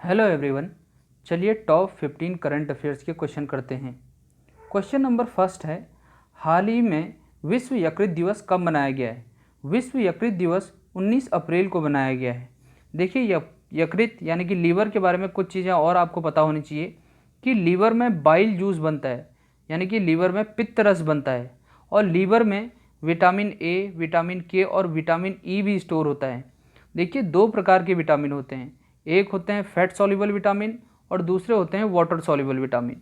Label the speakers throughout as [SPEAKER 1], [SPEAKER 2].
[SPEAKER 1] Hello everyone. चलिए top 15 current affairs के question करते हैं। क्वेश्चन नंबर फर्स्ट है, हाल ही में विश्व यकृत दिवस कब मनाया गया है? विश्व यकृत दिवस 19 अप्रैल को मनाया गया है। देखिए यकृत यानी कि लीवर के बारे में कुछ चीज़ें और आपको पता होनी चाहिए कि लीवर में बाइल जूस बनता है, यानी कि लीवर में पित्त रस बनता है, और लीवर में विटामिन ए, विटामिन के और विटामिन ई भी स्टोर होता है। देखिए दो प्रकार के विटामिन होते हैं, एक होते हैं फैट सॉल्युबल विटामिन और दूसरे होते हैं water soluble vitamin.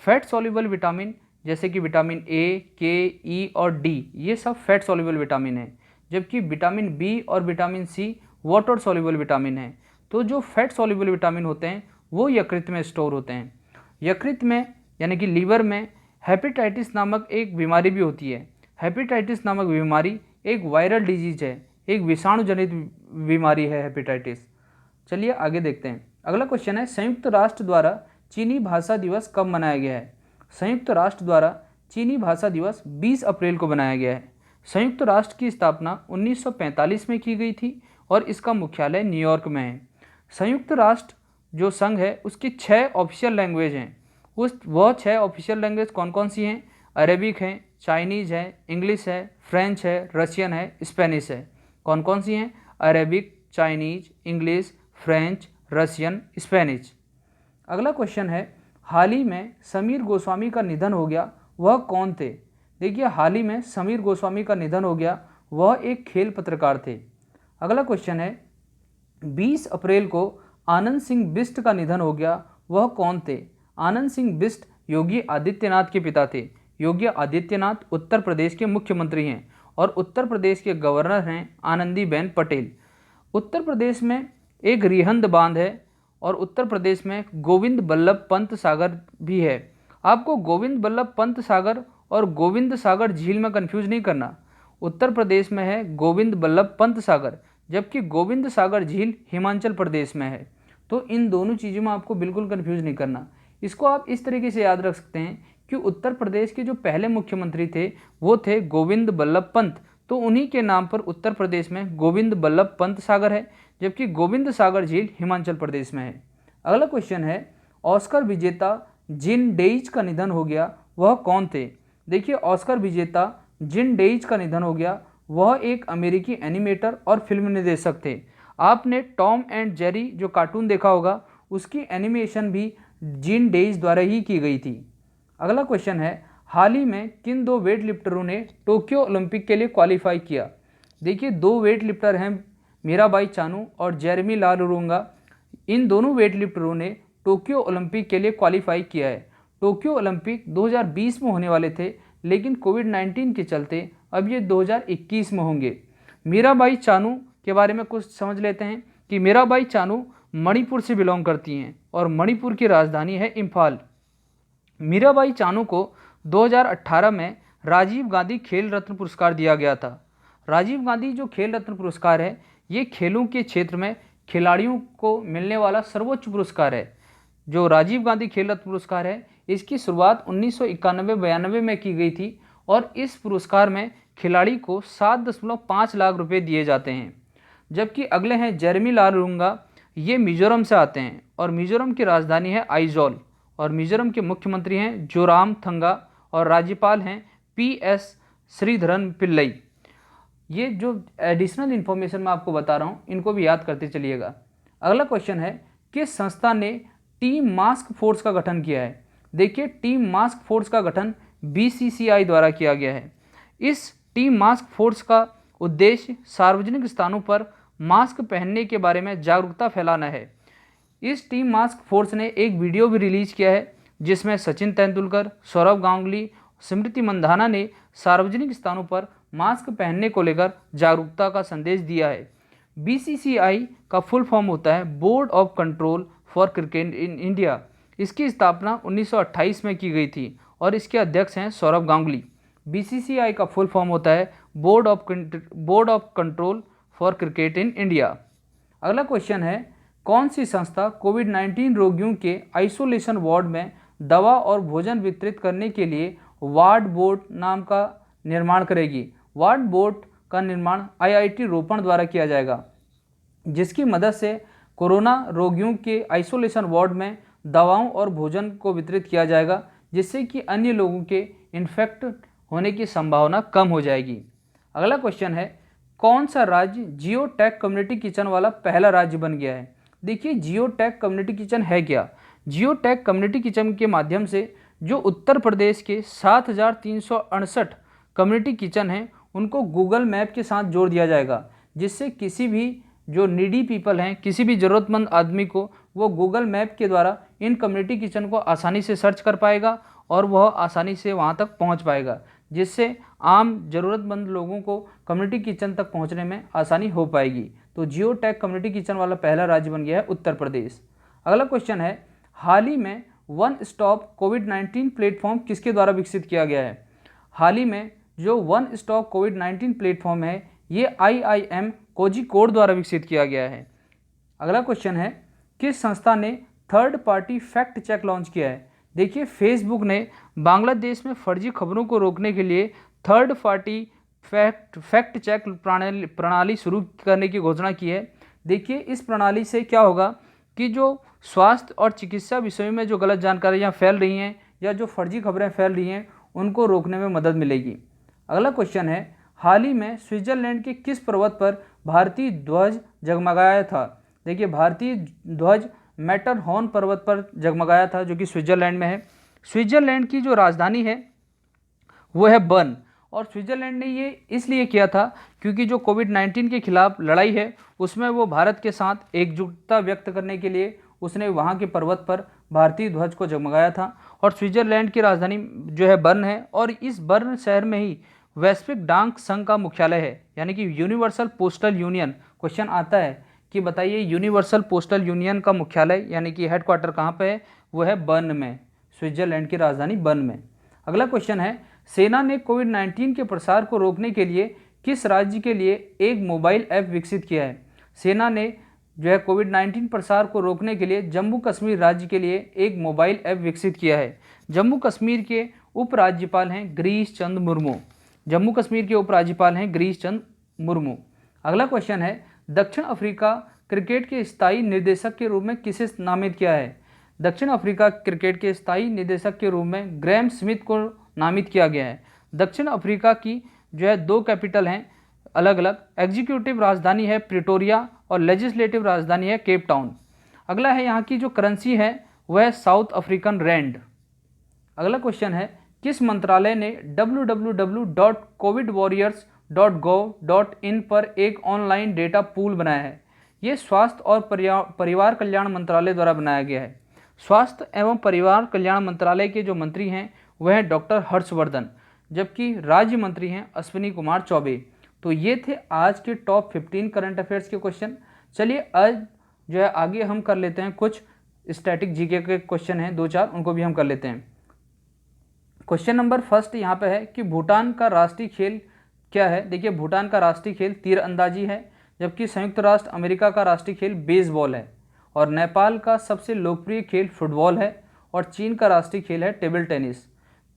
[SPEAKER 1] Fat soluble vitamin जैसे कि विटामिन ए, के, ई और डी, ये सब फैट सॉल्युबल विटामिन है, जबकि विटामिन बी और vitamin C water soluble vitamin है। तो जो फैट सॉल्युबल विटामिन होते हैं वो यकृत में स्टोर होते हैं। यकृत में यानी कि लीवर में हेपेटाइटिस नामक एक बीमारी भी होती है। हेपेटाइटिस नामक बीमारी एक वायरल डिजीज है, एक विषाणु जनित बीमारी है हेपेटाइटिस। चलिए आगे देखते हैं। अगला क्वेश्चन है, संयुक्त राष्ट्र द्वारा चीनी भाषा दिवस कब मनाया गया है? संयुक्त राष्ट्र द्वारा चीनी भाषा दिवस 20 अप्रैल को मनाया गया है। संयुक्त राष्ट्र की स्थापना 1945 में की गई थी और इसका मुख्यालय न्यूयॉर्क में है। संयुक्त राष्ट्र जो संघ है उसकी 6 ऑफिशियल लैंग्वेज हैं। वह 6 ऑफिशियल लैंग्वेज कौन कौन सी हैं? अरेबिक है, चाइनीज़ है, इंग्लिश है, फ्रेंच है, रशियन है, स्पेनिश है। कौन कौन सी हैं? Arabic, Chinese, English, French, Russian, Spanish. अगला क्वेश्चन है, हाल ही में समीर गोस्वामी का निधन हो गया, वह कौन थे? देखिए हाल ही में समीर गोस्वामी का निधन हो गया, वह एक खेल पत्रकार थे। अगला क्वेश्चन है, 20 अप्रैल को आनंद सिंह बिष्ट का निधन हो गया, वह कौन थे? आनंद सिंह बिष्ट योगी आदित्यनाथ के पिता थे। योगी आदित्यनाथ उत्तर प्रदेश के मुख्यमंत्री हैं और उत्तर प्रदेश के गवर्नर हैं आनंदीबेन पटेल। उत्तर प्रदेश में एक रिहंद बांध है और उत्तर प्रदेश में गोविंद बल्लभ पंत सागर भी है। आपको गोविंद बल्लभ पंत सागर और गोविंद सागर झील में कंफ्यूज नहीं करना। उत्तर प्रदेश में है गोविंद बल्लभ पंत सागर, जबकि गोविंद सागर झील हिमाचल प्रदेश में है। तो इन दोनों चीज़ों में आपको बिल्कुल कंफ्यूज नहीं करना। इसको आप इस तरीके से याद रख सकते हैं कि उत्तर प्रदेश के जो पहले मुख्यमंत्री थे वो थे गोविंद बल्लभ पंत, तो उन्हीं के नाम पर उत्तर प्रदेश में गोविंद बल्लभ पंत सागर है, जबकि गोविंद सागर झील हिमाचल प्रदेश में है। अगला क्वेश्चन है, ऑस्कर विजेता जिन डेइज का निधन हो गया, वह कौन थे? देखिए ऑस्कर विजेता जिन डेइज का निधन हो गया, वह एक अमेरिकी एनिमेटर और फिल्म निर्देशक थे। आपने टॉम एंड जेरी जो कार्टून देखा होगा उसकी एनिमेशन भी जिन डेइज द्वारा ही की गई थी। अगला क्वेश्चन है, हाल ही में किन दो वेट लिफ्टरों ने टोक्यो ओलंपिक के लिए क्वालिफाई किया? देखिए दो वेट लिफ्टर हैं, मीराबाई चानू और जेरेमी लालुरुंगा। इन दोनों वेट लिफ्टरों ने टोक्यो ओलंपिक के लिए क्वालिफाई किया है। टोक्यो ओलंपिक 2020 में होने वाले थे, लेकिन कोविड-19 के चलते अब ये 2021 में होंगे। मीराबाई चानू के बारे में कुछ समझ लेते हैं कि मीराबाई चानू मणिपुर से बिलोंग करती हैं और मणिपुर की राजधानी है इम्फाल। मीराबाई चानू को 2018 में राजीव गांधी खेल रत्न पुरस्कार दिया गया था। राजीव गांधी जो खेल रत्न पुरस्कार है, ये खेलों के क्षेत्र में खिलाड़ियों को मिलने वाला सर्वोच्च पुरस्कार है। जो राजीव गांधी खेल रत्न पुरस्कार है, इसकी शुरुआत 1991-92 में की गई थी और इस पुरस्कार में खिलाड़ी को 7.5 लाख रुपए दिए जाते हैं। जबकि अगले हैं जेरेमी लालुरुंगा, ये मिजोरम से आते हैं और मिजोरम की राजधानी है आइजॉल और मिजोरम के मुख्यमंत्री हैं जोरामथंगा और राज्यपाल हैं PS श्रीधरन पिल्लई। ये जो एडिशनल इन्फॉर्मेशन मैं आपको बता रहा हूँ इनको भी याद करते चलिएगा। अगला क्वेश्चन है, किस संस्था ने टीम मास्क फोर्स का गठन किया है? देखिए टीम मास्क फोर्स का गठन BCCI द्वारा किया गया है। इस टीम मास्क फोर्स का उद्देश्य सार्वजनिक स्थानों पर मास्क पहनने के बारे में जागरूकता फैलाना है। इस टीम मास्क फोर्स ने एक वीडियो भी रिलीज किया है जिसमें सचिन तेंदुलकर, सौरव गांगुली, स्मृति मंधाना ने सार्वजनिक स्थानों पर मास्क पहनने को लेकर जागरूकता का संदेश दिया है। BCCI का फुल फॉर्म होता है board of control for cricket in India. इसकी स्थापना 1928 में की गई थी और इसके अध्यक्ष हैं सौरव गांगुली। BCCI का फुल फॉर्म होता है board of control for cricket in India. अगला क्वेश्चन है, कौन सी संस्था कोविड-19 रोगियों के आइसोलेशन वार्ड में दवा और भोजन वितरित करने के लिए वार्ड बोर्ड नाम का निर्माण करेगी? वार्ड बोर्ड का निर्माण IIT रोपण द्वारा किया जाएगा, जिसकी मदद से कोरोना रोगियों के आइसोलेशन वार्ड में दवाओं और भोजन को वितरित किया जाएगा, जिससे कि अन्य लोगों के इन्फेक्ट होने की संभावना कम हो जाएगी। अगला क्वेश्चन है, कौन सा राज्य जियो टैग कम्युनिटी किचन वाला पहला राज्य बन गया है? देखिए, जियो टैग कम्युनिटी किचन है क्या? जियो टैग कम्युनिटी किचन के माध्यम से जो उत्तर प्रदेश के 7,368 कम्युनिटी किचन हैं उनको गूगल मैप के साथ जोड़ दिया जाएगा, जिससे किसी भी जो नीडी पीपल हैं, किसी भी ज़रूरतमंद आदमी को वो गूगल मैप के द्वारा इन कम्युनिटी किचन को आसानी से सर्च कर पाएगा और वह आसानी से वहाँ तक पहुँच पाएगा, जिससे आम ज़रूरतमंद लोगों को कम्युनिटी किचन तक पहुँचने में आसानी हो पाएगी। तो जियो टैग कम्युनिटी किचन वाला पहला राज्य बन गया है उत्तर प्रदेश। अगला क्वेश्चन है, हाल ही में वन स्टॉप कोविड-19 प्लेटफॉर्म किसके द्वारा विकसित किया गया है? हाल ही में जो वन स्टॉप कोविड-19 प्लेटफॉर्म है ये IIM कोझिकोड द्वारा विकसित किया गया है। अगला क्वेश्चन है, किस संस्था ने third party fact check launch किया है? देखिए, फेसबुक ने बांग्लादेश में फर्जी खबरों को रोकने के लिए थर्ड पार्टी फैक्ट चेक प्रणाली शुरू करने की घोषणा की है। देखिए, इस प्रणाली से क्या होगा कि जो स्वास्थ्य और चिकित्सा विषयों में जो गलत जानकारियाँ फैल रही हैं या जो फर्जी खबरें फैल रही हैं उनको रोकने में मदद मिलेगी। अगला क्वेश्चन है, हाल ही में स्विट्जरलैंड के किस पर्वत पर भारतीय ध्वज जगमगाया था? देखिए, भारतीय ध्वज मैटरहॉर्न पर्वत पर जगमगाया था, जो कि स्विट्जरलैंड में है। स्विट्जरलैंड की जो राजधानी है वो है बर्न, और स्विट्जरलैंड ने ये इसलिए किया था क्योंकि जो कोविड-19 के खिलाफ लड़ाई है उसमें वो भारत के साथ एकजुटता व्यक्त करने के लिए उसने वहाँ के पर्वत पर भारतीय ध्वज को जगमगाया था। और स्विट्जरलैंड की राजधानी जो है बर्न है, और इस बर्न शहर में ही वैश्विक डाक संघ का मुख्यालय है, यानी कि यूनिवर्सल पोस्टल यूनियन। क्वेश्चन आता है कि बताइए यूनिवर्सल पोस्टल यूनियन का मुख्यालय यानी कि हेडक्वार्टर कहाँ पे है? वो है बर्न में, स्विट्जरलैंड की राजधानी बर्न में। अगला क्वेश्चन है, सेना ने कोविड-19 के प्रसार को रोकने के लिए किस राज्य के लिए एक मोबाइल ऐप विकसित किया है? सेना ने जो है कोविड-19 प्रसार को रोकने के लिए जम्मू कश्मीर राज्य के लिए एक मोबाइल ऐप विकसित किया है। जम्मू कश्मीर के उपराज्यपाल हैं गिरीश चंद्र मुर्मू। जम्मू कश्मीर के उपराज्यपाल हैं गिरीश चंद्र मुर्मू। अगला क्वेश्चन है, दक्षिण अफ्रीका क्रिकेट के स्थायी निर्देशक के रूप में किसे नामित किया है? दक्षिण अफ्रीका क्रिकेट के स्थायी निदेशक के रूप में ग्रैम स्मिथ को नामित किया गया है। दक्षिण अफ्रीका की जो है 2 कैपिटल हैं अलग अलग, एग्जीक्यूटिव राजधानी है प्रिटोरिया और लेजिस्लेटिव राजधानी है केप टाउन। अगला है, यहाँ की जो करेंसी है वह है साउथ अफ्रीकन रैंड। अगला क्वेश्चन है, किस मंत्रालय ने www.covidwarriors.gov.in पर एक ऑनलाइन डेटा पूल बनाया है? ये स्वास्थ्य और परिवार कल्याण मंत्रालय द्वारा बनाया गया है। स्वास्थ्य एवं परिवार कल्याण मंत्रालय के जो मंत्री हैं वह हैं डॉक्टर हर्षवर्धन, जबकि राज्य मंत्री हैं अश्विनी कुमार चौबे। तो ये थे आज के टॉप 15 करंट अफेयर्स के क्वेश्चन। चलिए आज जो है आगे हम कर लेते हैं कुछ स्टैटिक जीके के क्वेश्चन हैं 2-4, उनको भी हम कर लेते हैं। क्वेश्चन नंबर फर्स्ट यहाँ पे है कि भूटान का राष्ट्रीय खेल क्या है? देखिए, भूटान का राष्ट्रीय खेल तीरंदाजी है, जबकि संयुक्त राष्ट्र अमेरिका का राष्ट्रीय खेल बेसबॉल है, और नेपाल का सबसे लोकप्रिय खेल फुटबॉल है, और चीन का राष्ट्रीय खेल है टेबल टेनिस।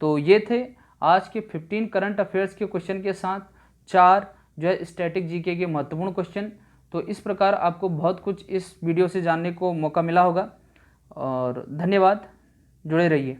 [SPEAKER 1] तो ये थे आज के 15 करंट अफेयर्स के क्वेश्चन के साथ 4 जो है स्टैटिक जीके के महत्वपूर्ण क्वेश्चन। तो इस प्रकार आपको बहुत कुछ इस वीडियो से जानने को मौका मिला होगा, और धन्यवाद, जुड़े रहिए।